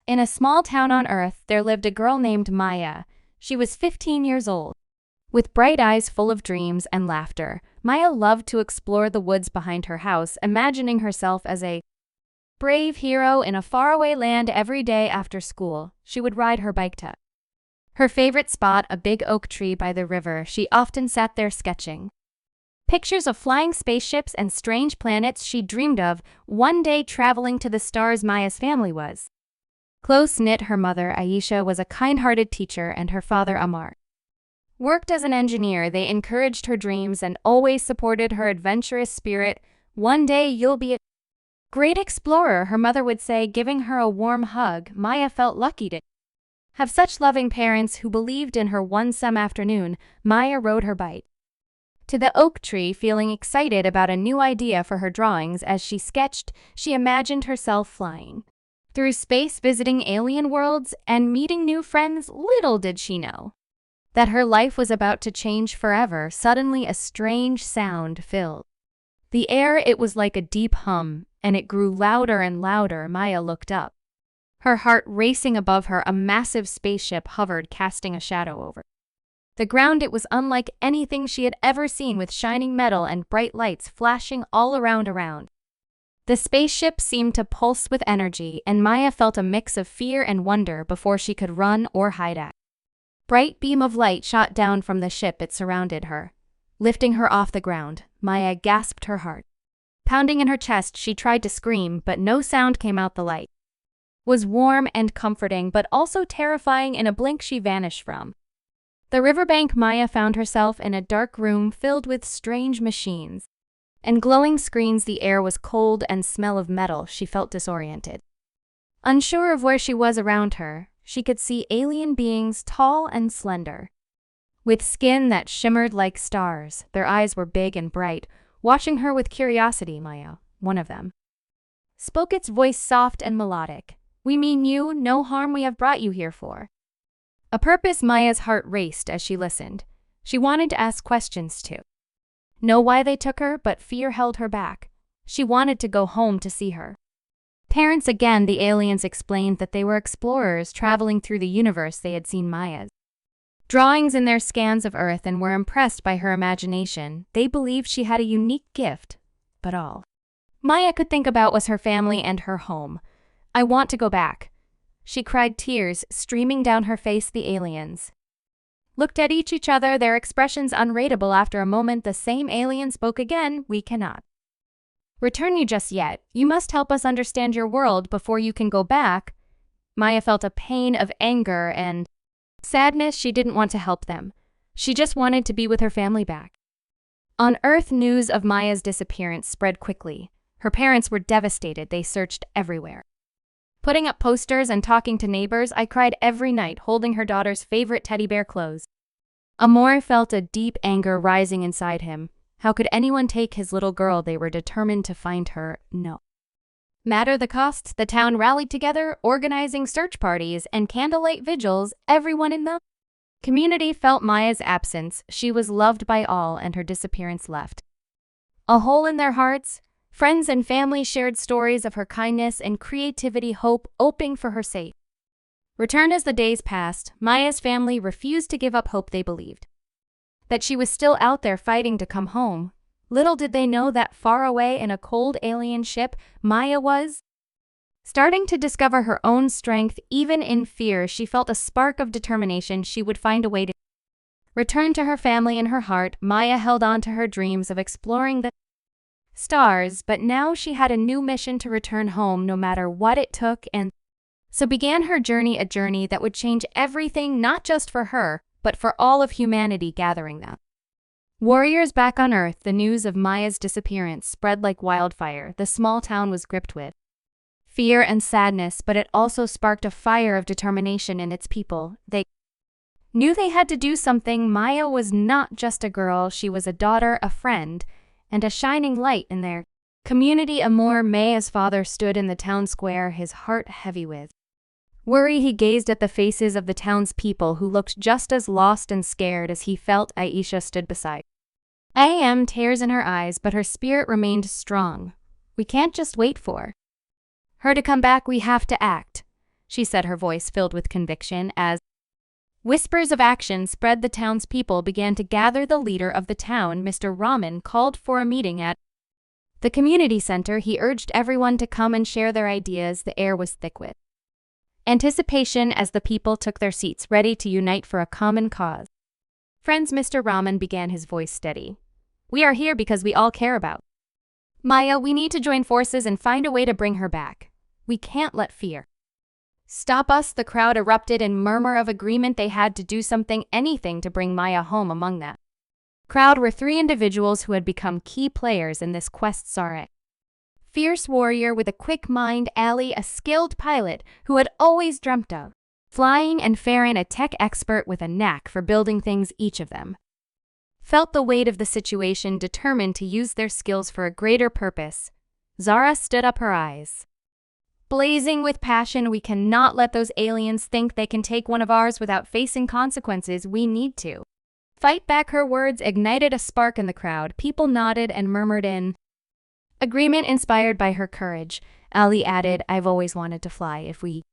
In a small town on Earth, there lived a girl named Maya. She was 15 years old. With bright eyes full of dreams and laughter, Maya loved to explore the woods behind her house, imagining herself as a brave hero in a faraway land. Every day after school, she would ride her bike to her favorite spot, a big oak tree by the river. She often sat there sketching pictures of flying spaceships and strange planets she dreamed of one day traveling to the stars. Maya's family was close-knit. Her mother, Aisha, was a kind-hearted teacher, and her father, Amar, worked as an engineer. They encouraged her dreams and always supported her adventurous spirit. "One day you'll be a great explorer," her mother would say, giving her a warm hug. Maya felt lucky to have such loving parents who believed in her. One summer afternoon, Maya rode her bike to the oak tree, feeling excited about a new idea for her drawings. As she sketched, she imagined herself flying through space, visiting alien worlds, and meeting new friends. Little did she know that her life was about to change forever. Suddenly, a strange sound filled the air. It was like a deep hum, and it grew louder and louder. Maya looked up, her heart racing. Above her, a massive spaceship hovered, casting a shadow over the ground. It was unlike anything she had ever seen, with shining metal and bright lights flashing all around. The spaceship seemed to pulse with energy, and Maya felt a mix of fear and wonder before she could run or hide. A bright beam of light shot down from the ship. It surrounded her, lifting her off the ground. Maya gasped, her heart pounding in her chest. She tried to scream, but no sound came out. The light was warm and comforting, but also terrifying. In a blink, she vanished from the riverbank. Maya found herself in a dark room filled with strange machines and glowing screens. The air was cold and smell of metal. She felt disoriented, unsure of where she was. Around her, she could see alien beings, tall and slender, with skin that shimmered like stars. Their eyes were big and bright, watching her with curiosity. Maya, one of them, spoke, its voice soft and melodic. "We mean you no harm. We have brought you here for a purpose." Maya's heart raced as she listened. She wanted to ask questions to know why they took her, but fear held her back. She wanted to go home to see her parents again. The aliens explained that they were explorers traveling through the universe. They had seen Maya's drawings in their scans of Earth and were impressed by her imagination. They believed she had a unique gift, but all Maya could think about was her family and her home. "I want to go back," she cried, tears streaming down her face. The aliens looked at each other, their expressions unreadable. After a moment, the same alien spoke again. "We cannot return you just yet. You must help us understand your world before you can go back." Maya felt a pain of anger and sadness. She didn't want to help them. She just wanted to be with her family back. On Earth, news of Maya's disappearance spread quickly. Her parents were devastated. They searched everywhere, putting up posters and talking to neighbors. "I cried every night holding her daughter's favorite teddy bear clothes." Amor felt a deep anger rising inside him. How could anyone take his little girl? They were determined to find her, no matter the cost. The town rallied together, organizing search parties and candlelight vigils. Everyone in the community felt Maya's absence. She was loved by all, and her disappearance left a hole in their hearts. Friends and family shared stories of her kindness and creativity, hope hoping for her safe return. As the days passed, Maya's family refused to give up hope. They believed that she was still out there fighting to come home. Little did they know that far away in a cold alien ship, Maya was starting to discover her own strength. Even in fear, she felt a spark of determination. She would find a way to return to her family. In her heart, Maya held on to her dreams of exploring the stars, but now she had a new mission: to return home no matter what it took. And so began her journey, a journey that would change everything, not just for her, but for all of humanity. Gathering them warriors back on Earth, the news of Maya's disappearance spread like wildfire. The small town was gripped with fear and sadness, but it also sparked a fire of determination in its people. They knew they had to do something. Maya was not just a girl, she was a daughter, a friend, and a shining light in their community. Amor, Maya's father, stood in the town square, his heart heavy with worry. He gazed at the faces of the townspeople who looked just as lost and scared as he felt. Aisha stood beside tears in her eyes, but her spirit remained strong. "We can't just wait for her to come back. We have to act." she said, her voice filled with conviction as whispers of action spread. The townspeople began to gather. The leader of the town, Mr. Rahman, called for a meeting at the community center. He urged everyone to come and share their ideas. The air was thick with anticipation as the people took their seats, ready to unite for a common cause. Friends, Mr. Rahman began, his voice steady. We are here because we all care about Maya. We need to join forces and find a way to bring her back. We can't let fear stop us. The crowd erupted in murmur of agreement. They had to do something, anything, to bring Maya home. Among that crowd were three individuals who had become key players in this quest. Sarek, fierce warrior with a quick mind; Ali, a skilled pilot who had always dreamt of flying; and Farron, a tech expert with a knack for building things. Each of them felt the weight of the situation, determined to use their skills for a greater purpose. Zara stood up, her eyes blazing with passion. We cannot let those aliens think they can take one of ours without facing consequences. We need to fight back. Her words ignited a spark in the crowd. People nodded and murmured in agreement, inspired by her courage. Ali added, I've always wanted to fly. If we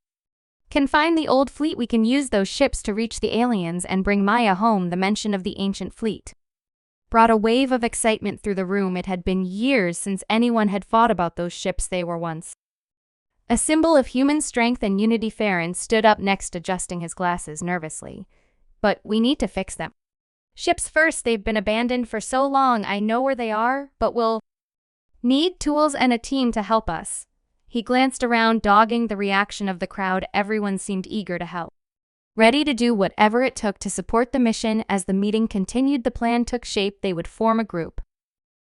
can find the old fleet, we can use those ships to reach the aliens and bring Maya home. The mention of the ancient fleet brought a wave of excitement through the room. It had been years since anyone had thought about those ships. They were once a symbol of human strength and unity. Farron stood up next, adjusting his glasses nervously. But we need to fix them. Ships first. They've been abandoned for so long. I know where they are, but we'll need tools and a team to help us. He glanced around, dogging the reaction of the crowd. Everyone seemed eager to help, ready to do whatever it took to support the mission. As the meeting continued, the plan took shape. They would form a group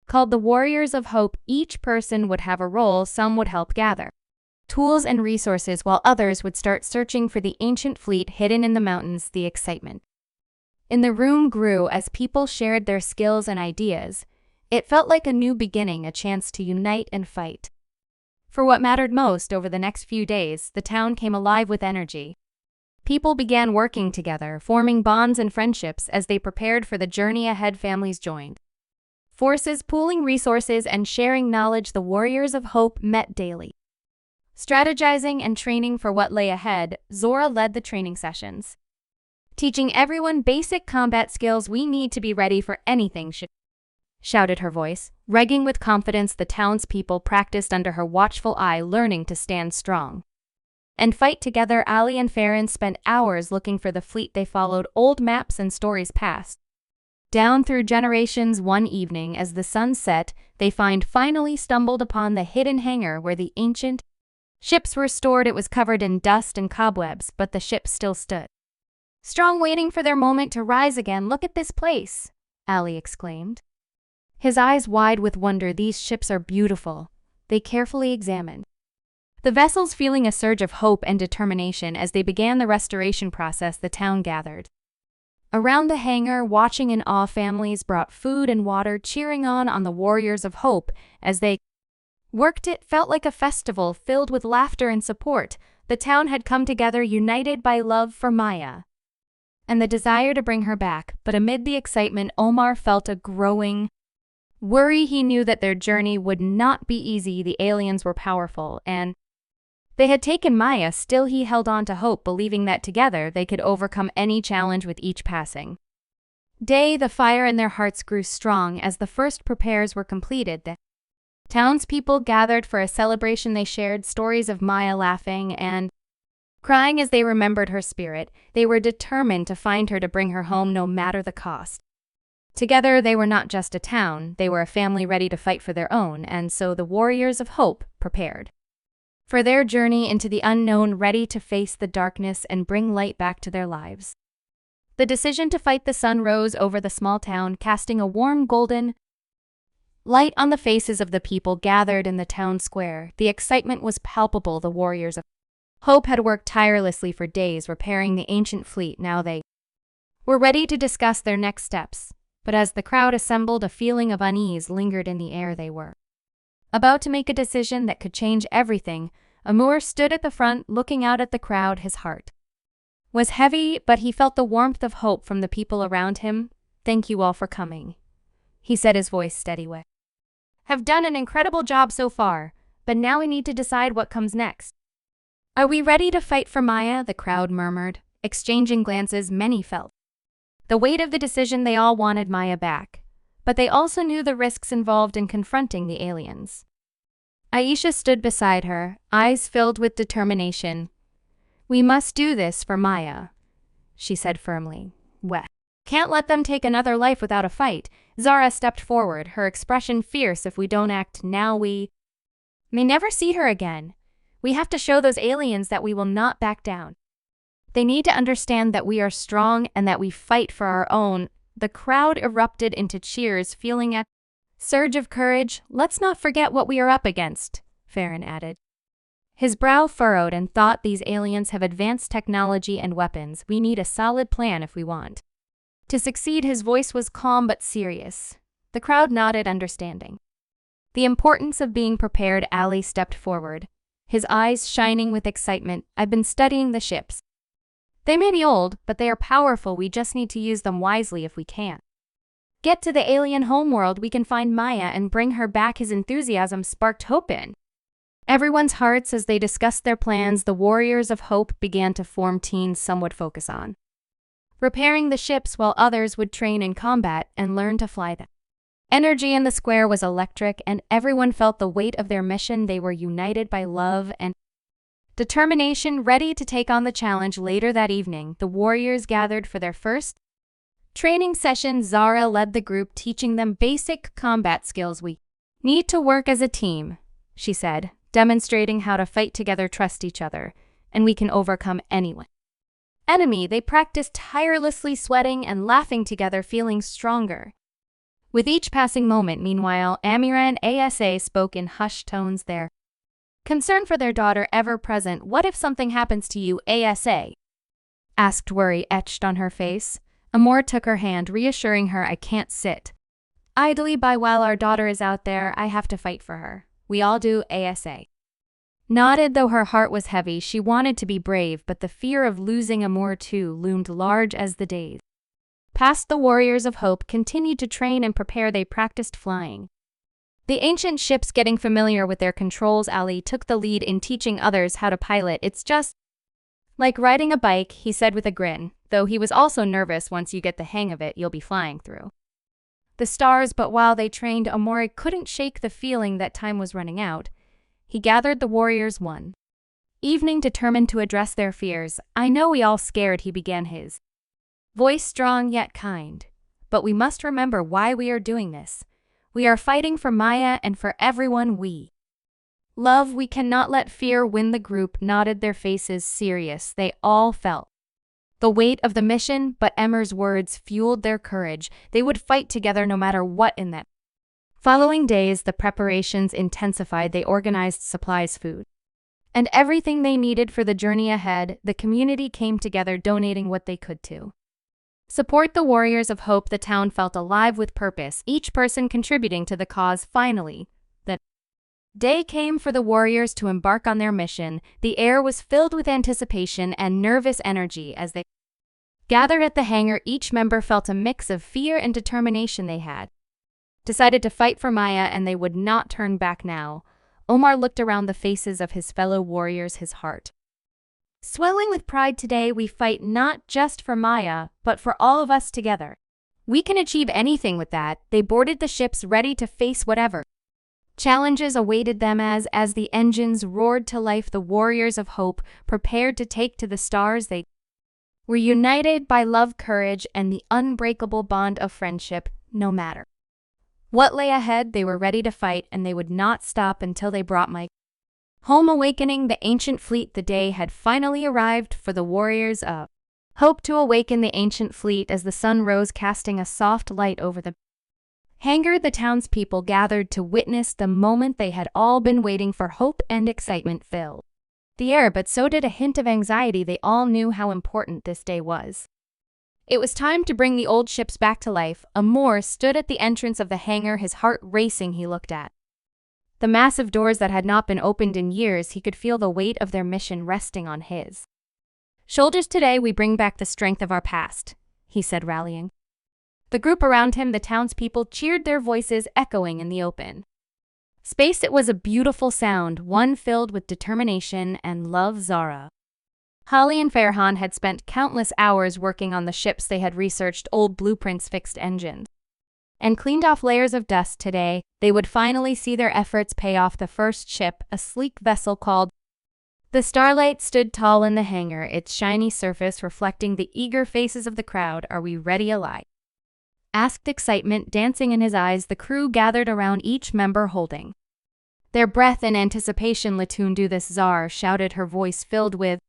called the Warriors of Hope. Each person would have a role. Some would help gather tools and resources, while others would start searching for the ancient fleet hidden in the mountains. The excitement in the room grew as people shared their skills and ideas. It felt like a new beginning, a chance to unite and fight for what mattered most. Over the next few days, the town came alive with energy. People began working together, forming bonds and friendships as they prepared for the journey ahead. Families joined forces, pooling resources and sharing knowledge. The Warriors of Hope met daily, strategizing and training for what lay ahead. Zora led the training sessions, teaching everyone basic combat skills. We need to be ready for anything, she shouted, her voice ringing with confidence. The townspeople practiced under her watchful eye, learning to stand strong and fight together. Ali and Farron spent hours looking for the fleet. They followed old maps and stories passed down through generations. One evening, as the sun set, they finally stumbled upon the hidden hangar where the ancient ships were stored. It was covered in dust and cobwebs, but the ship still stood strong, waiting for their moment to rise again. Look at this place, Ali exclaimed, his eyes wide with wonder. These ships are beautiful. They carefully examined the vessels, feeling a surge of hope and determination. As they began the restoration process, the town gathered around the hangar, watching in awe. Families brought food and water, cheering on the Warriors of Hope as they worked. It felt like a festival filled with laughter and support. The town had come together, united by love for Maya and the desire to bring her back. But amid the excitement, Omar felt a growing worry. He knew that their journey would not be easy. The aliens were powerful, and they had taken Maya. Still, he held on to hope, believing that together they could overcome any challenge. With each passing day, the fire in their hearts grew strong. As the first repairs were completed, the townspeople gathered for a celebration. They shared stories of Maya, laughing and crying as they remembered her spirit. They were determined to find her, to bring her home, no matter the cost. Together, they were not just a town, they were a family ready to fight for their own. And so the Warriors of Hope prepared for their journey into the unknown, ready to face the darkness and bring light back to their lives. The decision to fight. The sun rose over the small town, casting a warm golden light on the faces of the people gathered in the town square. The excitement was palpable. The Warriors of Hope had worked tirelessly for days repairing the ancient fleet. Now they were ready to discuss their next steps. But as the crowd assembled, a feeling of unease lingered in the air. They were about to make a decision that could change everything. Amur stood at the front, looking out at the crowd. His heart was heavy, but he felt the warmth of hope from the people around him. Thank you all for coming, he said, his voice steady. We have done an incredible job so far, but now we need to decide what comes next. Are we ready to fight for Maya? The crowd murmured, exchanging glances many felt. The weight of the decision, they all wanted Maya back, but they also knew the risks involved in confronting the aliens. Aisha stood beside her, eyes filled with determination. "We must do this for Maya," she said firmly. "We can't let them take another life without a fight." Zara stepped forward, her expression fierce. "If we don't act now, we may never see her again. We have to show those aliens that we will not back down. They need to understand that we are strong and that we fight for our own." The crowd erupted into cheers, feeling a surge of courage. "Let's not forget what we are up against," Farron added. His brow furrowed and thought, "These aliens have advanced technology and weapons. We need a solid plan if we want to succeed." His voice was calm but serious. The crowd nodded, understanding the importance of being prepared. Ali stepped forward, his eyes shining with excitement. "I've been studying the ships. They may be old, but they are powerful. We just need to use them wisely. If we can get to the alien homeworld, we can find Maya and bring her back." His enthusiasm sparked hope in everyone's hearts. As they discussed their plans, the Warriors of Hope began to form teams. Some would focus on repairing the ships, while others would train in combat and learn to fly them. Energy in the square was electric, and everyone felt the weight of their mission. They were united by love and determination, ready to take on the challenge. Later that evening, the warriors gathered for their first training session. Zara led the group, teaching them basic combat skills. "We need to work as a team," she said, demonstrating how to fight together, trust each other, and we can overcome anyone. Enemy, they practiced tirelessly, sweating and laughing together, feeling stronger with each passing moment. Meanwhile, Amira and Asa spoke in hushed tones, their concern for their daughter ever present. "What if something happens to you?" Asa asked, worry etched on her face. Amor took her hand, reassuring her, "I can't sit idly by while our daughter is out there. I have to fight for her." "We all do." Asa nodded, though her heart was heavy. She wanted to be brave, but the fear of losing Amor too loomed large as the days passed. The Warriors of Hope continued to train and prepare. They practiced flying the ancient ships, getting familiar with their controls. Ali took the lead in teaching others how to pilot. "It's just like riding a bike," he said with a grin, though he was also nervous. "Once you get the hang of it, you'll be flying through the stars." But while they trained, Amor couldn't shake the feeling that time was running out. He gathered the warriors one evening, determined to address their fears. "I know we all scared," he began, his voice strong yet kind. "But we must remember why we are doing this. We are fighting for Maya and for everyone we love. We cannot let fear win." The group nodded, their faces serious. They all felt the weight of the mission, but Emmer's words fueled their courage. They would fight together no matter what. In the following days, the preparations intensified. They organized supplies, food, and everything they needed for the journey ahead. The community came together, donating what they could to support the Warriors of Hope. The town felt alive with purpose, each person contributing to the cause. Finally, the day came for the warriors to embark on their mission. The air was filled with anticipation and nervous energy as they gathered at the hangar. Each member felt a mix of fear and determination. They had decided to fight for Maya, and they would not turn back now. Omar looked around the faces of his fellow warriors, his heart swelling with pride. "Today we fight not just for Maya, but for all of us together. We can achieve anything with that." They boarded the ships, ready to face whatever challenges awaited them. As the engines roared to life, the Warriors of Hope prepared to take to the stars. They were united by love, courage, and the unbreakable bond of friendship. No matter what lay ahead, they were ready to fight, and they would not stop until they brought Mike home. Awakening the ancient fleet. The day had finally arrived for the Warriors of Hope to awaken the ancient fleet. As the sun rose, casting a soft light over the hangar, the townspeople gathered to witness the moment they had all been waiting for. Hope and excitement filled the air, but so did a hint of anxiety. They all knew how important this day was. It was time to bring the old ships back to life. Amor stood at the entrance of the hangar, his heart racing. He looked at the massive doors that had not been opened in years. He could feel the weight of their mission resting on his shoulders. "Today we bring back the strength of our past," he said, rallying the group around him. The townspeople cheered, their voices echoing in the open Space, it was a beautiful sound, one filled with determination and love. Zara, Holly, and Farhan had spent countless hours working on the ships. They had researched old blueprints, fixed engines, and cleaned off layers of dust. Today, they would finally see their efforts pay off. The first ship, a sleek vessel called the Starlight, stood tall in the hangar, its shiny surface reflecting the eager faces of the crowd. "Are we ready, Eli?" asked excitement dancing in his eyes. The crew gathered around, each member holding their breath in anticipation. "Let's do this," Zara shouted, her voice filled with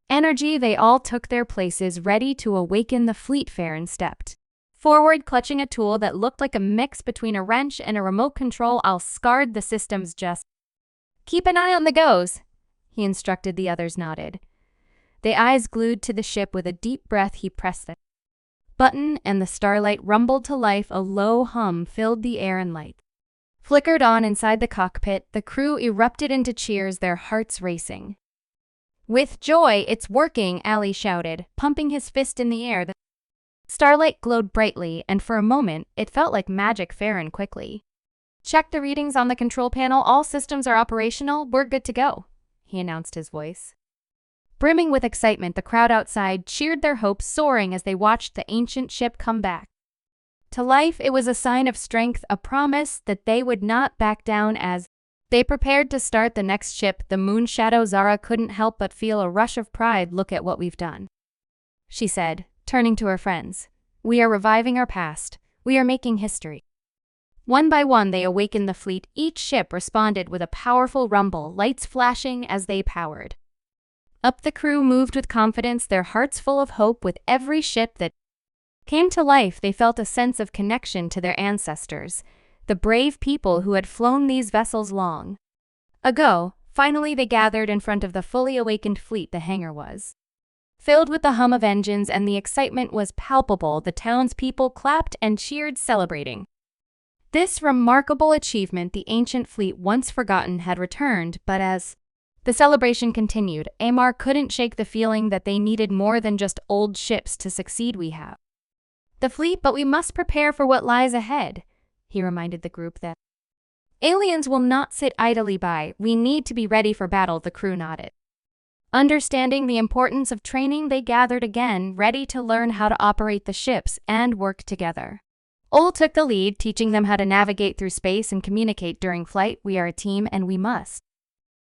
energy. They all took their places, ready to awaken the fleet. Farhan stepped forward, clutching a tool that looked like a mix between a wrench and a remote control. "I'll guard the systems, just keep an eye on the goes," he instructed. The others nodded, their eyes glued to the ship. With a deep breath, he pressed the button, and the Starlight rumbled to life. A low hum filled the air and lights flickered on inside the cockpit. The crew erupted into cheers, their hearts racing with joy. "It's working," Ali shouted, pumping his fist in the air. The Starlight glowed brightly, and for a moment, it felt like magic. Farhan quickly checked the readings on the control panel. "All systems are operational. We're good to go," he announced, his voice brimming with excitement. The crowd outside cheered, their hopes soaring as they watched the ancient ship come back to life. It was a sign of strength, a promise that they would not back down. As they prepared to start the next ship, the moon shadow, Zara couldn't help but feel a rush of pride. "Look at what we've done," she said, turning to her friends. "We are reviving our past. We are making history." One by one, they awakened the fleet. Each ship responded with a powerful rumble, lights flashing as they powered up. The crew moved with confidence, their hearts full of hope. With every ship that came to life, they felt a sense of connection to their ancestors, the brave people who had flown these vessels long ago. Finally, they gathered in front of the fully awakened fleet. The hangar was filled with the hum of engines, and the excitement was palpable. The townspeople clapped and cheered, celebrating this remarkable achievement. The ancient fleet, once forgotten, had returned, but as the celebration continued, Amar couldn't shake the feeling that they needed more than just old ships to succeed. "We have the fleet, but we must prepare for what lies ahead," he reminded the group. "That aliens will not sit idly by. We need to be ready for battle." The crew nodded, understanding the importance of training. They gathered again, ready to learn how to operate the ships and work together. Ol took the lead, teaching them how to navigate through space and communicate during flight. "We are a team, and we must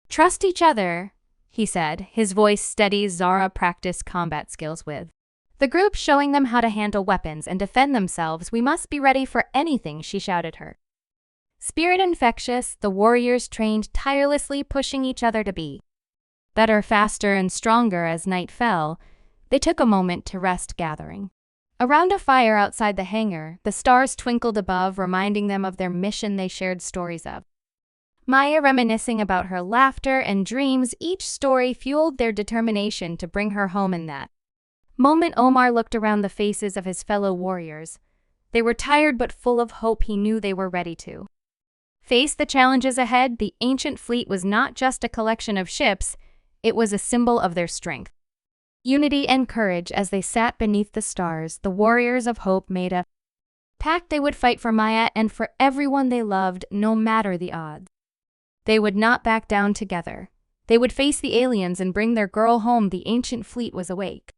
trust each other," he said, his voice steady. Zara practiced combat skills with the group, showing them how to handle weapons and defend themselves. "We must be ready for anything," she shouted, her spirit infectious. The warriors trained tirelessly, pushing each other to be better, faster, and stronger. As night fell, they took a moment to rest, gathering around a fire outside the hangar. The stars twinkled above, reminding them of their mission. They shared stories of Maya, reminiscing about her laughter and dreams. Each story fueled their determination to bring her home. In that moment, Omar looked around the faces of his fellow warriors. They were tired but full of hope. He knew they were ready to face the challenges ahead. The ancient fleet was not just a collection of ships, it was a symbol of their strength, unity, and courage. As they sat beneath the stars, the warriors of hope made a pact. They would fight for Maya and for everyone they loved, no matter the odds. They would not back down. Together, they would face the aliens and bring their girl home. The ancient fleet was awake,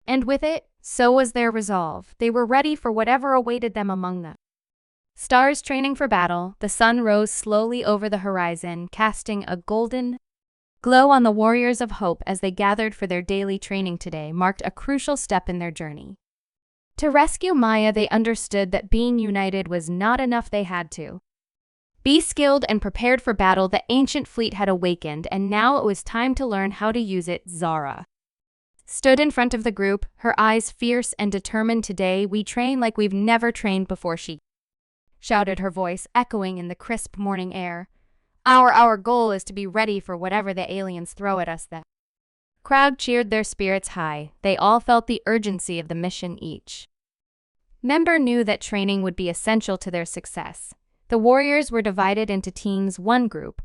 and with it, so was their resolve. They were ready for whatever awaited them among the stars, training for battle. The sun rose slowly over the horizon, casting a golden glow on the warriors of hope. As they gathered for their daily training, today marked a crucial step in their journey to rescue Maya. They understood that being united was not enough. They had to be skilled and prepared for battle. The ancient fleet had awakened, and now it was time to learn how to use it. Zara stood in front of the group, her eyes fierce and determined. "Today, we train like we've never trained before," she shouted, her voice echoing in the crisp morning air. Our goal is to be ready for whatever the aliens throw at us." The crowd cheered, their spirits high. They all felt the urgency of the mission. Each member knew that training would be essential to their success. The warriors were divided into teams. One group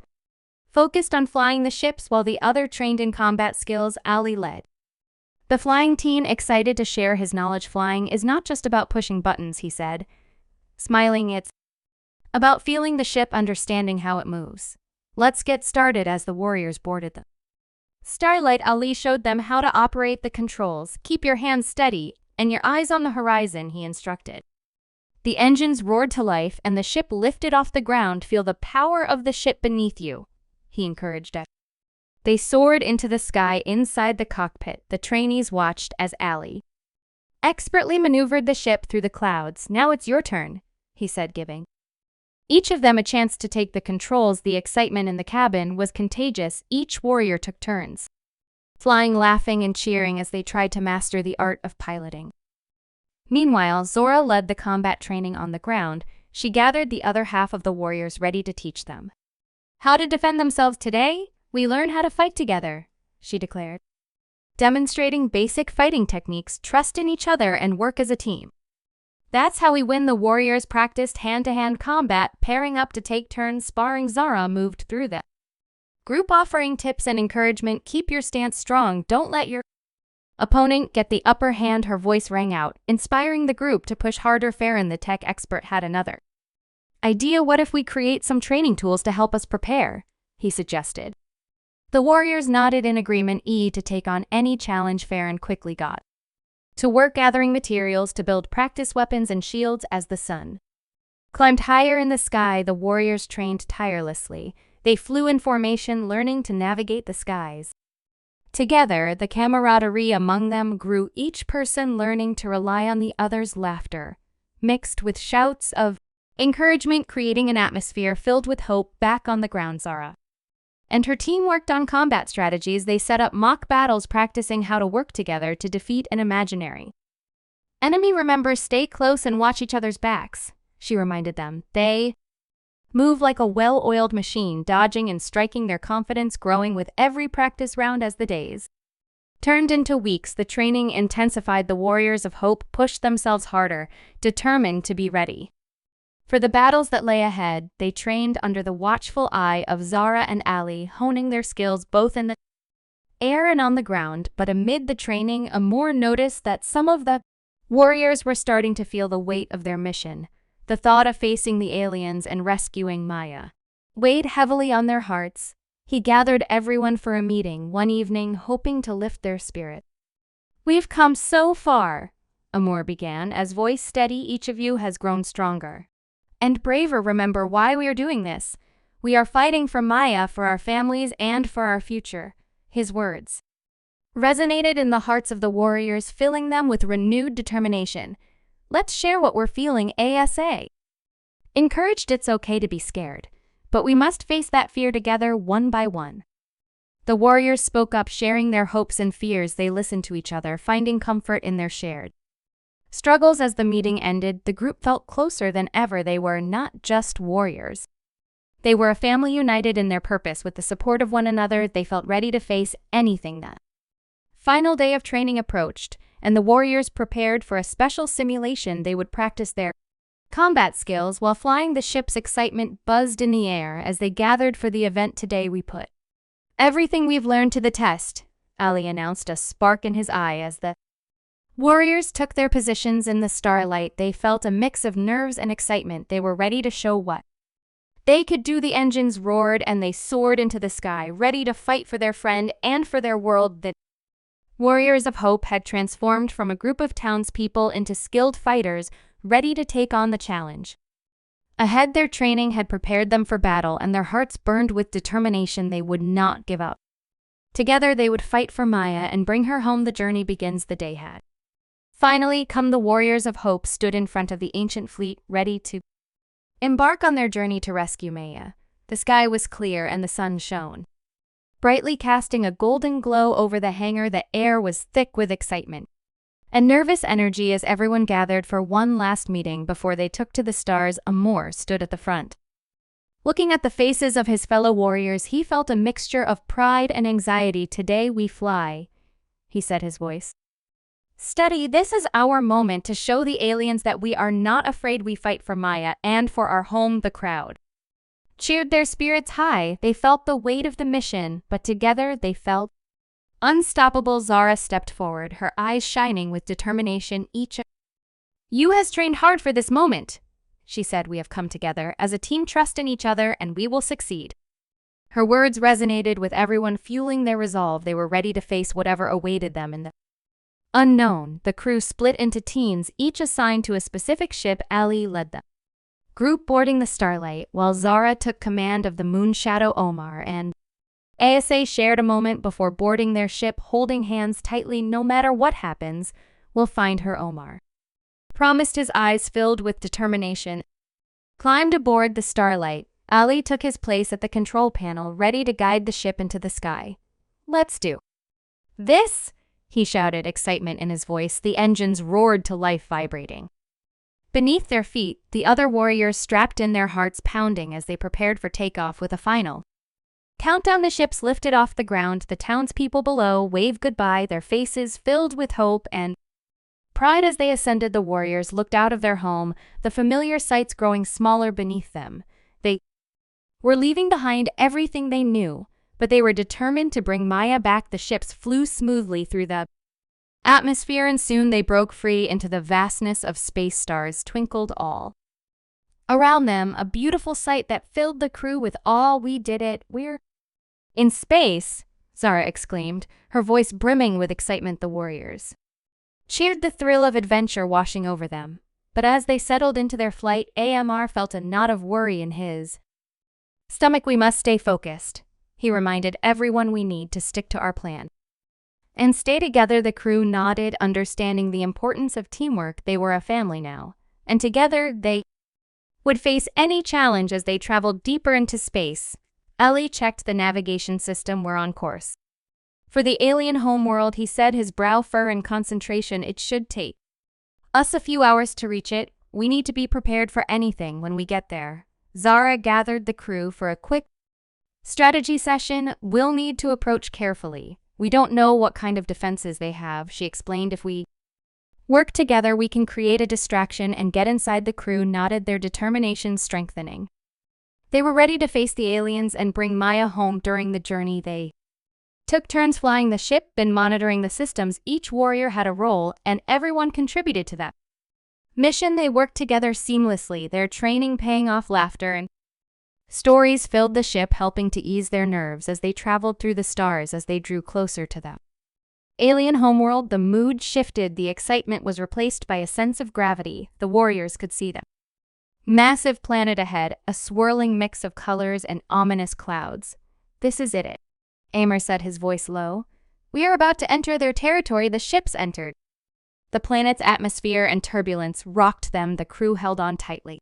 focused on flying the ships, while the other trained in combat skills. Ali led the flying team, excited to share his knowledge. "Flying is not just about pushing buttons," he said, smiling. "It's about feeling the ship, understanding how it moves. Let's get started as the warriors boarded them. Starlight Ali showed them how to operate the controls. Keep your hands steady and your eyes on the horizon, he instructed. The engines roared to life and the ship lifted off the ground. Feel the power of the ship beneath you, he encouraged us. They soared into the sky inside the cockpit. The trainees watched as Ali expertly maneuvered the ship through the clouds. Now it's your turn, he said, giving each of them a chance to take the controls. The excitement in the cabin was contagious. Each warrior took turns flying, laughing and cheering as they tried to master the art of piloting. Meanwhile, Zora led the combat training on the ground. She gathered the other half of the warriors ready to teach them how to defend themselves. Today, we learn how to fight together, she declared, demonstrating basic fighting techniques. Trust in each other and work as a team. That's how we win. The warriors practiced hand-to-hand combat, pairing up to take turns sparring. Zara moved through the group offering tips and encouragement. Keep your stance strong. Don't let your opponent get the upper hand. Her voice rang out, inspiring the group to push harder. Farron, the tech expert, had another idea. What if we create some training tools to help us prepare, he suggested. The warriors nodded in agreement. To take on any challenge, Farron quickly got to work gathering materials to build practice weapons and shields. As the sun climbed higher in the sky, the warriors trained tirelessly. They flew in formation, learning to navigate the skies together. The camaraderie among them grew, each person learning to rely on the other's. Laughter mixed with shouts of encouragement, creating an atmosphere filled with hope. Back on the ground, Zara and her team worked on combat strategies. They set up mock battles, practicing how to work together to defeat an imaginary enemy. Remember, stay close and watch each other's backs, she reminded them. They move like a well-oiled machine, dodging and striking, their confidence growing with every practice round. As the days turned into weeks, the training intensified. The warriors of hope pushed themselves harder, determined to be ready for the battles that lay ahead. They trained under the watchful eye of Zara and Ali, honing their skills both in the air and on the ground. But amid the training, Amor noticed that some of the warriors were starting to feel the weight of their mission. The thought of facing the aliens and rescuing Maya weighed heavily on their hearts. He gathered everyone for a meeting one evening, hoping to lift their spirit. We've come so far, Amor began, as voice steady. Each of you has grown stronger and braver. Remember why we are doing this. We are fighting for Maya, for our families, and for our future. His words resonated in the hearts of the warriors, filling them with renewed determination. Let's share what we're feeling, ASA encouraged. It's okay to be scared, but we must face that fear together, one by one. The warriors spoke up, sharing their hopes and fears. They listened to each other, finding comfort in their shared struggles. As the meeting ended, the group felt closer than ever. They were not just warriors. They were a family, united in their purpose. With the support of one another, they felt ready to face anything. That final day of training approached, and the warriors prepared for a special simulation. They would practice their combat skills while flying the ship's. Excitement buzzed in the air as they gathered for the event. Today we put everything we've learned to the test, Ali announced, a spark in his eye as the warriors took their positions in the starlight. They felt a mix of nerves and excitement. They were ready to show what they could do. The engines roared and they soared into the sky, ready to fight for their friend and for their world. The warriors of hope had transformed from a group of townspeople into skilled fighters, ready to take on the challenge ahead. Their training had prepared them for battle, and their hearts burned with determination. They would not give up. Together they would fight for Maya and bring her home. The journey begins. The day had finally come. The warriors of hope stood in front of the ancient fleet, ready to embark on their journey to rescue Maya. The sky was clear and the sun shone brightly, casting a golden glow over the hangar. The air was thick with excitement and nervous energy as everyone gathered for one last meeting before they took to the stars. Amor stood at the front. Looking at the faces of his fellow warriors, he felt a mixture of pride and anxiety. Today we fly, he said, his voice steady. This is our moment to show the aliens that we are not afraid. We fight for Maya and for our home. The crowd cheered, their spirits high. They felt the weight of the mission, but together they felt unstoppable. Zara stepped forward, her eyes shining with determination. Each of you has trained hard for this moment, she said. We have come together as a team, trust in each other, and we will succeed. Her words resonated with everyone, fueling their resolve. They were ready to face whatever awaited them in the unknown. The crew split into teams, each assigned to a specific ship. Ali led the group boarding the Starlight, while Zara took command of the Moonshadow. Omar and Asa shared a moment before boarding their ship, holding hands tightly. No matter what happens, we'll find her, Omar promised, his eyes filled with determination. Climbed aboard the Starlight, Ali took his place at the control panel, ready to guide the ship into the sky. Let's do this, he shouted, excitement in his voice. The engines roared to life, vibrating beneath their feet. The other warriors strapped in, their hearts pounding as they prepared for takeoff. With a final countdown, the ships lifted off the ground. The townspeople below waved goodbye, their faces filled with hope and pride as they ascended. The warriors looked out of their home, the familiar sights growing smaller beneath them. They were leaving behind everything they knew, but they were determined to bring Maya back. The ships flew smoothly through the atmosphere, and soon they broke free into the vastness of space. Stars twinkled all around them, a beautiful sight that filled the crew with awe. We did it, we're in space, Zara exclaimed, her voice brimming with excitement. The warriors cheered, the thrill of adventure washing over them. But as they settled into their flight, Amr felt a knot of worry in his stomach. We must stay focused, he reminded everyone. We need to stick to our plan and stay together. The crew nodded, understanding the importance of teamwork. They were a family now, and together they would face any challenge. As they traveled deeper into space, Ellie checked the navigation system. We're on course for the alien homeworld, he said, his brow furrowed in concentration. It should take us a few hours to reach it. We need to be prepared for anything when we get there. Zara gathered the crew for a quick strategy session. We'll need to approach carefully. We don't know what kind of defenses they have, she explained. If we work together, we can create a distraction and get inside. The crew nodded, their determination strengthening. They were ready to face the aliens and bring Maya home. During the journey, they took turns flying the ship and monitoring the systems. Each warrior had a role, and everyone contributed to that mission. They worked together seamlessly, their training paying off. Laughter and stories filled the ship, helping to ease their nerves as they traveled through the stars. As they drew closer to the alien homeworld, the mood shifted. The excitement was replaced by a sense of gravity. The warriors could see the massive planet ahead, a swirling mix of colors and ominous clouds. This is it, Amr said, his voice low. We are about to enter their territory. The ships entered. The planet's atmosphere and turbulence rocked them. The crew held on tightly,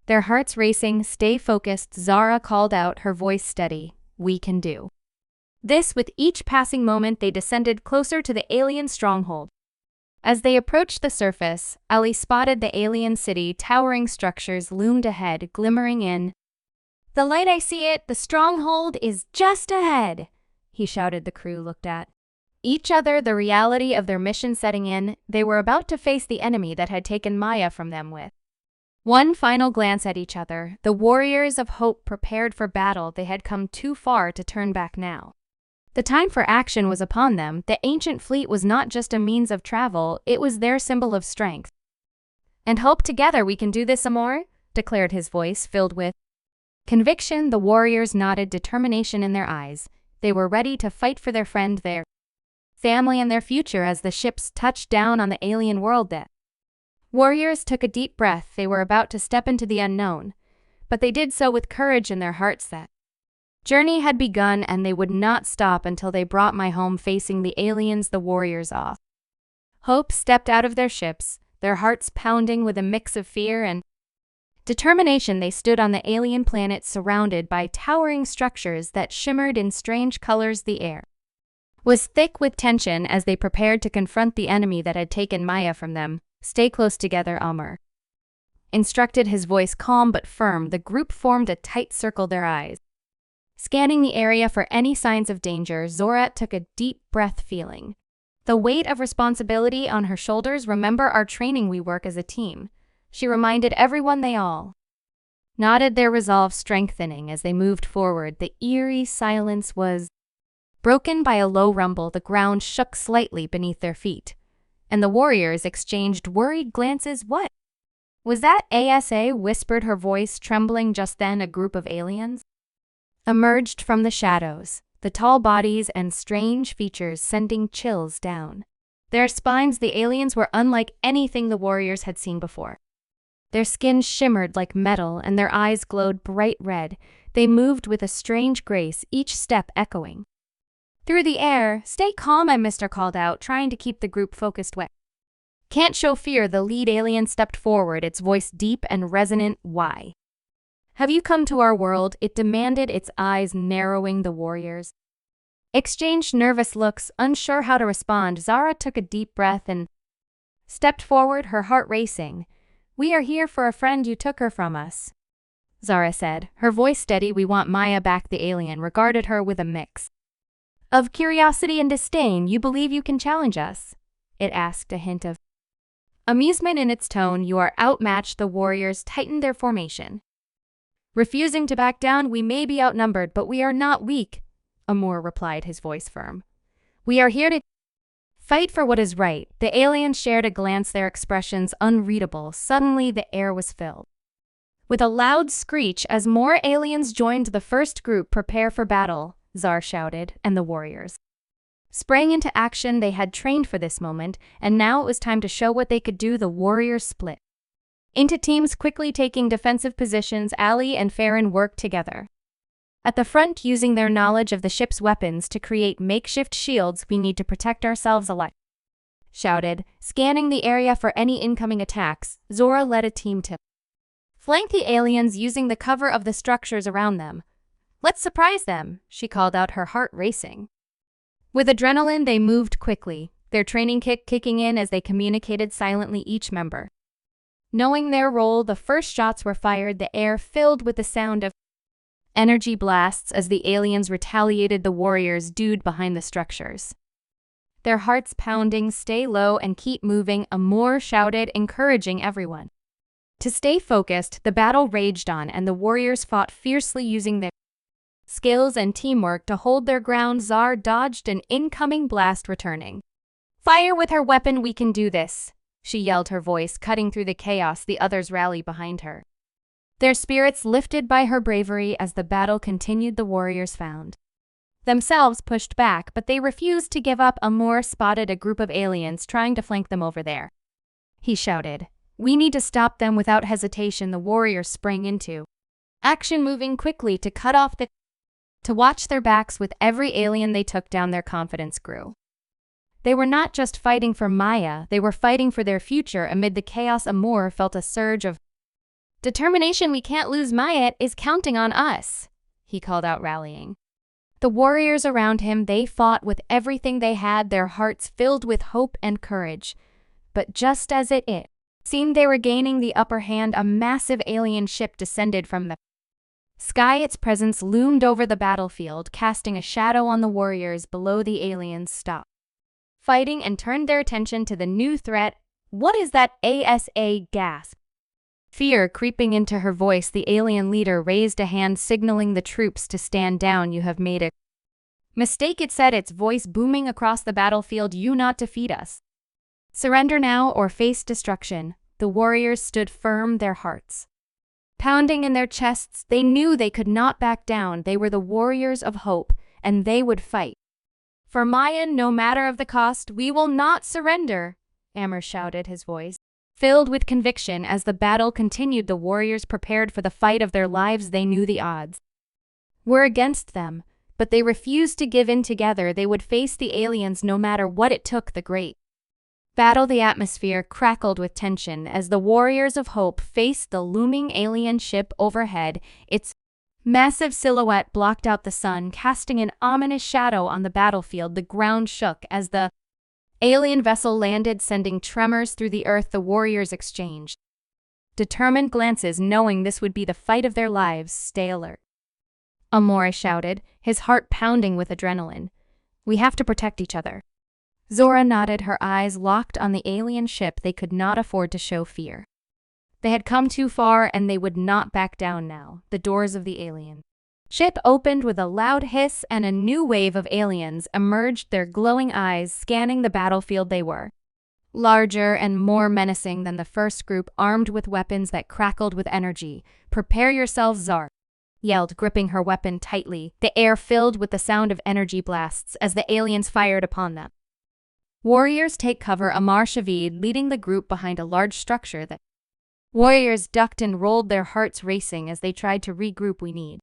their hearts racing. Stay focused, Zara called out, her voice steady. We can do this. With each passing moment, they descended closer to the alien stronghold. As they approached the surface, Ali spotted the alien city. Towering structures loomed ahead, glimmering in the light. I see it. The stronghold is just ahead, he shouted. The crew looked at each other, the reality of their mission setting in. They were about to face the enemy that had taken Maya from them. With one final glance at each other, the warriors of hope prepared for battle. They had come too far to turn back now. The time for action was upon them. The ancient fleet was not just a means of travel, it was their symbol of strength and hope. Together we can do this, Amor, declared, his voice filled with conviction. The warriors nodded, determination in their eyes. They were ready to fight for their friend, their family, and their future. As the ships touched down on the alien world, the warriors took a deep breath. They were about to step into the unknown, but they did so with courage in their hearts. That journey had begun, and they would not stop until they brought my home. Facing the aliens, the warriors of hope stepped out of their ships, their hearts pounding with a mix of fear and determination. They stood on the alien planet, surrounded by towering structures that shimmered in strange colors. The air was thick with tension as they prepared to confront the enemy that had taken Maya from them. Stay close together, Amr instructed, his voice calm but firm. The group formed a tight circle, their eyes scanning the area for any signs of danger. Zorat took a deep breath, feeling the weight of responsibility on her shoulders. Remember our training, we work as a team, she reminded everyone. They all nodded, their resolve strengthening as they moved forward. The eerie silence was broken by a low rumble. The ground shook slightly beneath their feet, and the warriors exchanged worried glances. What Was that ASA? Whispered her voice, trembling. Just then a group of aliens emerged from the shadows, the tall bodies and strange features sending chills down their spines. The aliens were unlike anything the warriors had seen before. Their skin shimmered like metal and their eyes glowed bright red. They moved with a strange grace, each step echoing through the air. Stay calm, Mr. called out, trying to keep the group focused. Can't show fear. The lead alien stepped forward, its voice deep and resonant. Why have you come to our world? It demanded, its eyes narrowing. The warriors exchanged nervous looks, unsure how to respond. Zara took a deep breath and stepped forward, her heart racing. We are here for a friend. You took her from us, Zara said, her voice steady. We want Maya back. The alien regarded her with a mix of curiosity and disdain. You believe you can challenge us? It asked, a hint of amusement in its tone. You are outmatched. The warriors tightened their formation, refusing to back down. We may be outnumbered, but we are not weak, Amor replied, his voice firm. We are here to fight for what is right. The aliens shared a glance, their expressions unreadable. Suddenly the air was filled with a loud screech as more aliens joined the first group. Prepare for battle, Zar shouted, and the warriors sprang into action. They had trained for this moment, and now it was time to show what they could do. The warriors split into teams, quickly taking defensive positions. Ali and Farron worked together at the front, using their knowledge of the ship's weapons to create makeshift shields. We need to protect ourselves, alive shouted, scanning the area for any incoming attacks. Zora led a team to flank the aliens, using the cover of the structures around them. Let's surprise them, she called out, her heart racing with adrenaline. They moved quickly, their training kicking in as they communicated silently, each member knowing their role. The first shots were fired, the air filled with the sound of energy blasts as the aliens retaliated. The warriors dude behind the structures, their hearts pounding. Stay low and keep moving, Amor shouted, encouraging everyone to stay focused. The battle raged on, and the warriors fought fiercely, using their skills and teamwork to hold their ground. Zar dodged an incoming blast, returning fire with her weapon. We can do this, she yelled, her voice cutting through the chaos. The others rallied behind her, their spirits lifted by her bravery. As the battle continued, the warriors found themselves pushed back, but they refused to give up. Amor spotted a group of aliens trying to flank them over there. He shouted, we need to stop them. Without hesitation, the warriors sprang into action, moving quickly to cut off to watch their backs. With every alien they took down, their confidence grew. They were not just fighting for Maya, they were fighting for their future. Amid the chaos, Amor felt a surge of determination. We can't lose. Maya is counting on us, he called out, rallying the warriors around him. They fought with everything they had, their hearts filled with hope and courage. But just as it seemed they were gaining the upper hand, a massive alien ship descended from the sky. Its presence loomed over the battlefield, casting a shadow on the warriors below. The aliens stopped fighting and turned their attention to the new threat. What is that? ASA gasped, fear creeping into her voice. The alien leader raised a hand, signaling the troops to stand down. You have made a mistake, it said, its voice booming across the battlefield. You not defeat us. Surrender now or face destruction. The warriors stood firm, their hearts pounding in their chests. They knew they could not back down. They were the warriors of hope, and they would fight for Maya, no matter of the cost. We will not surrender, Amor shouted, his voice filled with conviction. As the battle continued, the warriors prepared for the fight of their lives. They knew the odds were against them, but they refused to give in. Together they would face the aliens no matter what it took. The great battle. The atmosphere crackled with tension as the warriors of hope faced the looming alien ship overhead. Its massive silhouette blocked out the sun, casting an ominous shadow on the battlefield. The ground shook as the alien vessel landed, sending tremors through the earth. The warriors exchanged determined glances, knowing this would be the fight of their lives. Stay alert, Amor shouted, his heart pounding with adrenaline. We have to protect each other. Zora nodded, her eyes locked on the alien ship. They could not afford to show fear. They had come too far, and they would not back down now. The doors of the alien ship opened with a loud hiss, and a new wave of aliens emerged, their glowing eyes scanning the battlefield. They were larger and more menacing than the first group, armed with weapons that crackled with energy. "Prepare yourselves, Zara," yelled, gripping her weapon tightly, the air filled with the sound of energy blasts as the aliens fired upon them. "Warriors, take cover," Amar Shavid leading the group behind a large structure. The warriors ducked and rolled, their hearts racing as they tried to regroup. "We need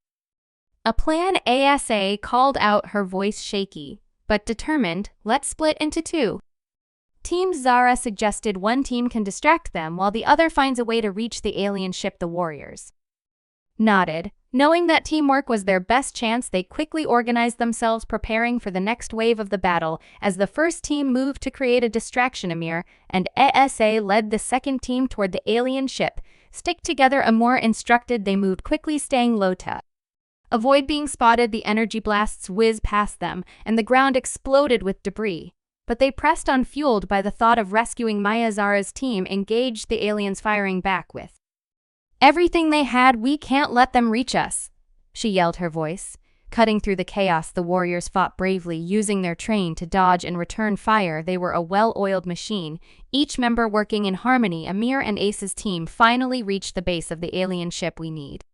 a plan," Asa called out, her voice shaky but determined. "Let's split into two teams," Zara suggested. "One team can distract them while the other finds a way to reach the alien ship." The warriors nodded. Knowing that teamwork was their best chance, they quickly organized themselves, preparing for the next wave of the battle. As the first team moved to create a distraction, Amir and Asa led the second team toward the alien ship. "Stick together," Amir instructed. They moved quickly, staying low to avoid being spotted. The energy blasts whizzed past them, and the ground exploded with debris. But they pressed on, fueled by the thought of rescuing Maya. Zara's team engaged the aliens, firing back with everything they had. "We can't let them reach us," she yelled, her voice cutting through the chaos. The warriors fought bravely, using their train to dodge and return fire. They were a well-oiled machine, each member working in harmony. Amir and Ace's team finally reached the base of the alien ship. "We need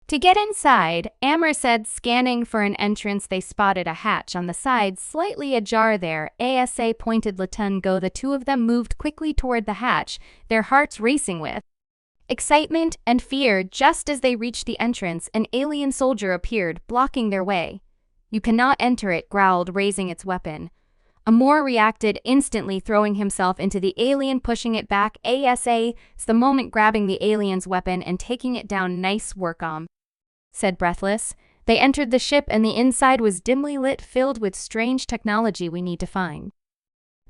to get inside," Amir said, scanning for an entrance. They spotted a hatch on the side, slightly ajar there. Asa pointed. "Let's go." The two of them moved quickly toward the hatch, their hearts racing with excitement and fear. Just as they reached the entrance, an alien soldier appeared, blocking their way. "You cannot enter," it growled, raising its weapon. Amor reacted instantly, throwing himself into the alien, pushing it back. Asa, the moment, grabbing the alien's weapon and taking it down. "Nice work," said breathless. They entered the ship, and the inside was dimly lit, filled with strange technology. "We need to find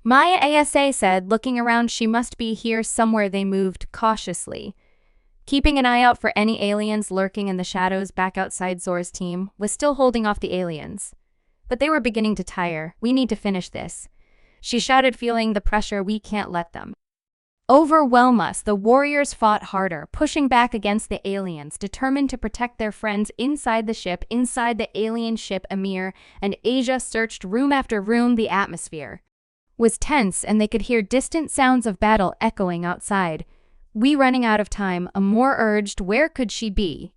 Maya," Asa said, looking around. "She must be here somewhere." They moved cautiously, keeping an eye out for any aliens lurking in the shadows. Back outside, Zora's team was still holding off the aliens, but they were beginning to tire. "We need to finish this," she shouted, feeling the pressure. "We can't let them overwhelm us." The warriors fought harder, pushing back against the aliens, determined to protect their friends inside the ship. Inside the alien ship, Amir and Asia searched room after room. The atmosphere was tense, and they could hear distant sounds of battle echoing outside. "We running out of time," Amor urged. Where could she be?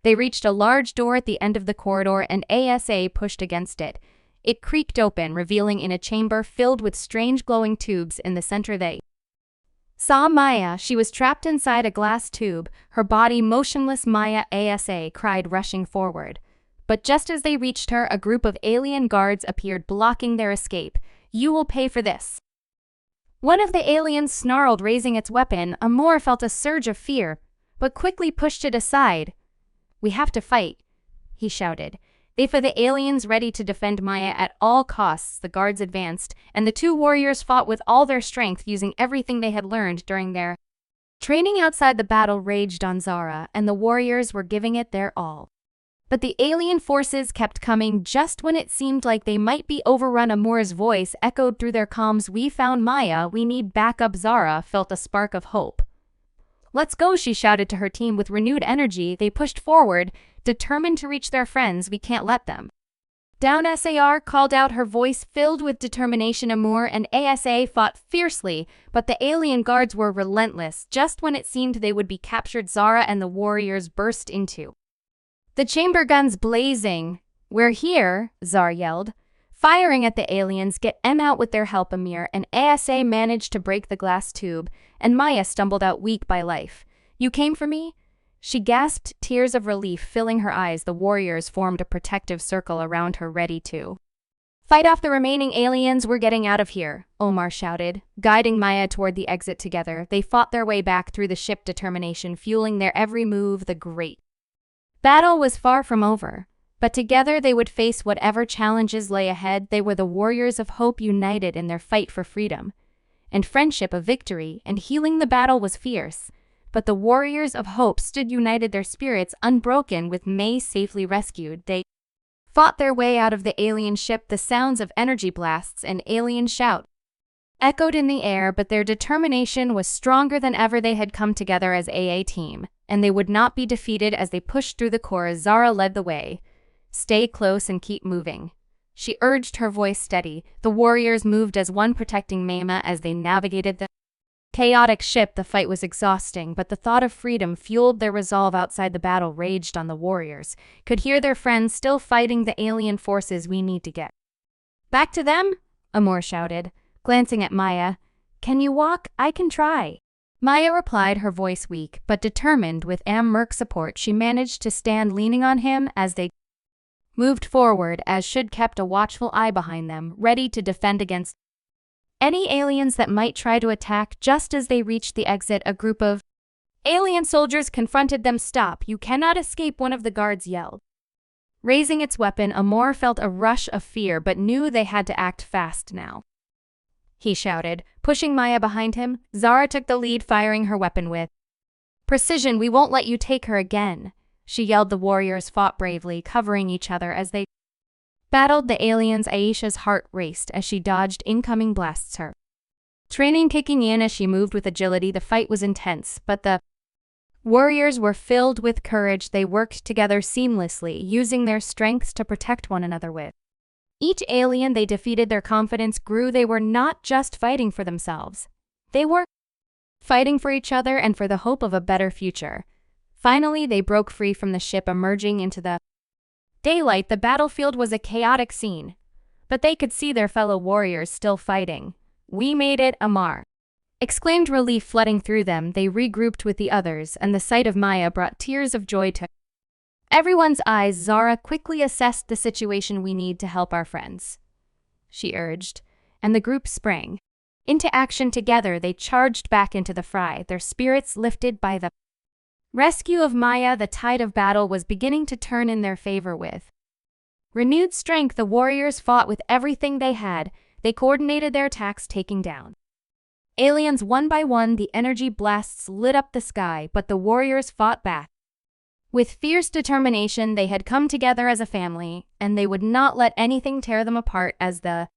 They reached a large door at the end of the corridor, and Asa pushed against it. It creaked open, revealing in a chamber filled with strange glowing tubes. In the center they saw Maya. She was trapped inside a glass tube, her body motionless. "Maya," Asa cried, rushing forward. But just as they reached her, a group of alien guards appeared, blocking their escape. "You will pay for this," one of the aliens snarled, raising its weapon. Amor felt a surge of fear, but quickly pushed it aside. "We have to fight," he shouted. They fought the aliens, ready to defend Maya at all costs. The guards advanced, and the two warriors fought with all their strength, using everything they had learned during their training. Outside, the battle raged on. Zara and the warriors were giving it their all. But the alien forces kept coming. Just when it seemed like they might be overrun, Amor's voice echoed through their comms. "We found Maya. We need backup." Zara felt a spark of hope. "Let's go," she shouted to her team with renewed energy. They pushed forward, determined to reach their friends. "We can't let them down," Sar called out, her voice filled with determination. Amor and Asa fought fiercely, but the alien guards were relentless. Just when it seemed they would be captured, Zara and the warriors burst into the chamber, guns blazing. "We're here," Zara yelled, firing at the aliens. "Get them out with their help." Amir and Asa managed to break the glass tube, and Maya stumbled out, weak by life. "You came for me?" she gasped, tears of relief filling her eyes. The warriors formed a protective circle around her, ready to fight off the remaining aliens. "We're getting out of here," Omar shouted, guiding Maya toward the exit. Together, they fought their way back through the ship, determination fueling their every move. The great battle was far from over, but together they would face whatever challenges lay ahead. They were the warriors of hope, united in their fight for freedom and friendship, of victory and healing. The battle was fierce, but the warriors of hope stood united, their spirits unbroken. With May safely rescued, they fought their way out of the alien ship. The sounds of energy blasts and alien shout echoed in the air, but their determination was stronger than ever. They had come together as a team, and they would not be defeated. As they pushed through the core, Zara led the way. "Stay close and keep moving," she urged, her voice steady. The warriors moved as one, protecting Maya as they navigated the chaotic ship. The fight was exhausting, but the thought of freedom fueled their resolve. Outside, the battle raged on. The warriors could hear their friends still fighting the alien forces. "We need to get back to them," Amor shouted, glancing at Maya. "Can you walk? I can try." Maya replied, her voice weak but determined. With Merc's support, she managed to stand, leaning on him as they moved forward. As should kept a watchful eye behind them, ready to defend against any aliens that might try to attack. Just as they reached the exit, a group of alien soldiers confronted them. "Stop, you cannot escape," one of the guards yelled. Raising its weapon, Amor felt a rush of fear but knew they had to act fast now. He shouted, pushing Maya behind him. Zara took the lead, firing her weapon with precision. "We won't let you take her again," she yelled. The warriors fought bravely, covering each other as they battled the aliens. Aisha's heart raced as she dodged incoming blasts, her training kicking in as she moved with agility. The fight was intense, but the warriors were filled with courage. They worked together seamlessly, using their strengths to protect one another. With each alien they defeated, their confidence grew. They were not just fighting for themselves. They were fighting for each other and for the hope of a better future. Finally, they broke free from the ship, emerging into the daylight. The battlefield was a chaotic scene, but they could see their fellow warriors still fighting. "We made it," Amar exclaimed, relief flooding through them. They regrouped with the others, and the sight of Maya brought tears of joy to everyone's eyes. Zara quickly assessed the situation. "We need to help our friends," she urged, and the group sprang into action. Together, they charged back into the fray, their spirits lifted by the rescue of Maya. The tide of battle was beginning to turn in their favor. With renewed strength, the warriors fought with everything they had. They coordinated their attacks, taking down aliens one by one. The energy blasts lit up the sky, but the warriors fought back with fierce determination. They had come together as a family, and they would not let anything tear them apart. As the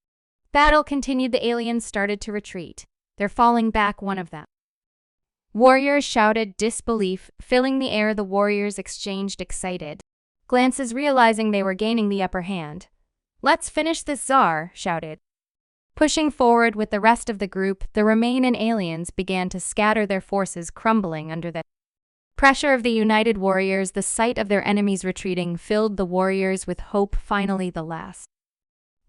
battle continued, the aliens started to retreat. "They're falling back," one of them warriors shouted, disbelief filling the air. The warriors exchanged excited glances, realizing they were gaining the upper hand. "Let's finish this," Zara shouted, pushing forward with the rest of the group. The remaining aliens began to scatter, their forces crumbling under the pressure of the united warriors. The sight of their enemies retreating filled the warriors with hope. Finally, the last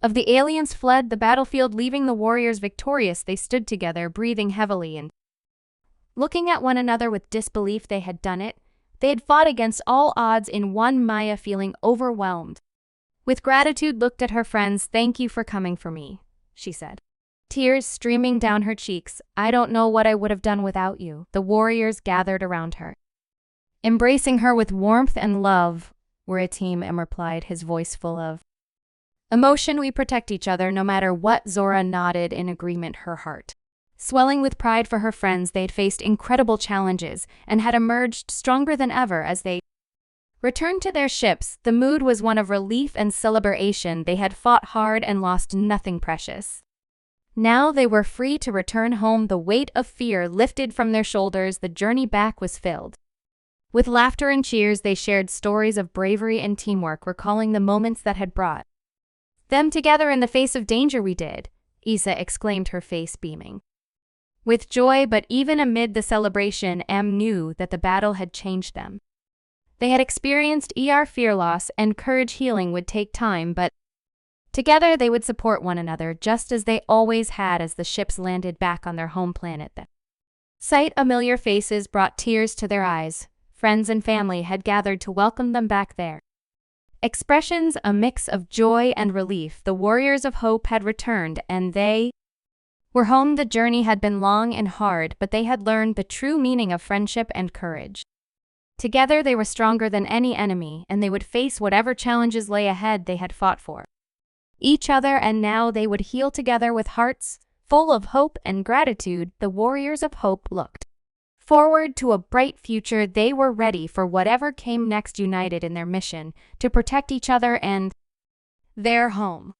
of the aliens fled the battlefield, leaving the warriors victorious. They stood together, breathing heavily and looking at one another with disbelief. They had done it. They had fought against all odds in one. Maya, feeling overwhelmed with gratitude, looked at her friends. "Thank you for coming for me," she said, tears streaming down her cheeks. "I don't know what I would have done without you." The warriors gathered around her, embracing her with warmth and love. "We're a team," replied, his voice full of emotion. "We protect each other no matter what." Zora nodded in agreement, her heart swelling with pride for her friends. They had faced incredible challenges and had emerged stronger than ever. As they returned to their ships, the mood was one of relief and celebration. They had fought hard and lost nothing precious. Now they were free to return home, the weight of fear lifted from their shoulders. The journey back was filled with laughter and cheers. They shared stories of bravery and teamwork, recalling the moments that had brought them together in the face of danger. "We did," Isa exclaimed, her face beaming with joy. But even amid the celebration, knew that the battle had changed them. They had experienced fear loss, and courage healing would take time, but together they would support one another just as they always had. As the ships landed back on their home planet, the sight of familiar faces brought tears to their eyes. Friends and family had gathered to welcome them back there. Expressions a mix of joy and relief. The warriors of hope had returned, and they were home. The journey had been long and hard, but they had learned the true meaning of friendship and courage. Together they were stronger than any enemy, and they would face whatever challenges lay ahead. They had fought for each other, and now they would heal together with hearts full of hope and gratitude. The warriors of hope looked forward to a bright future. They were ready for whatever came next, united in their mission to protect each other and their home.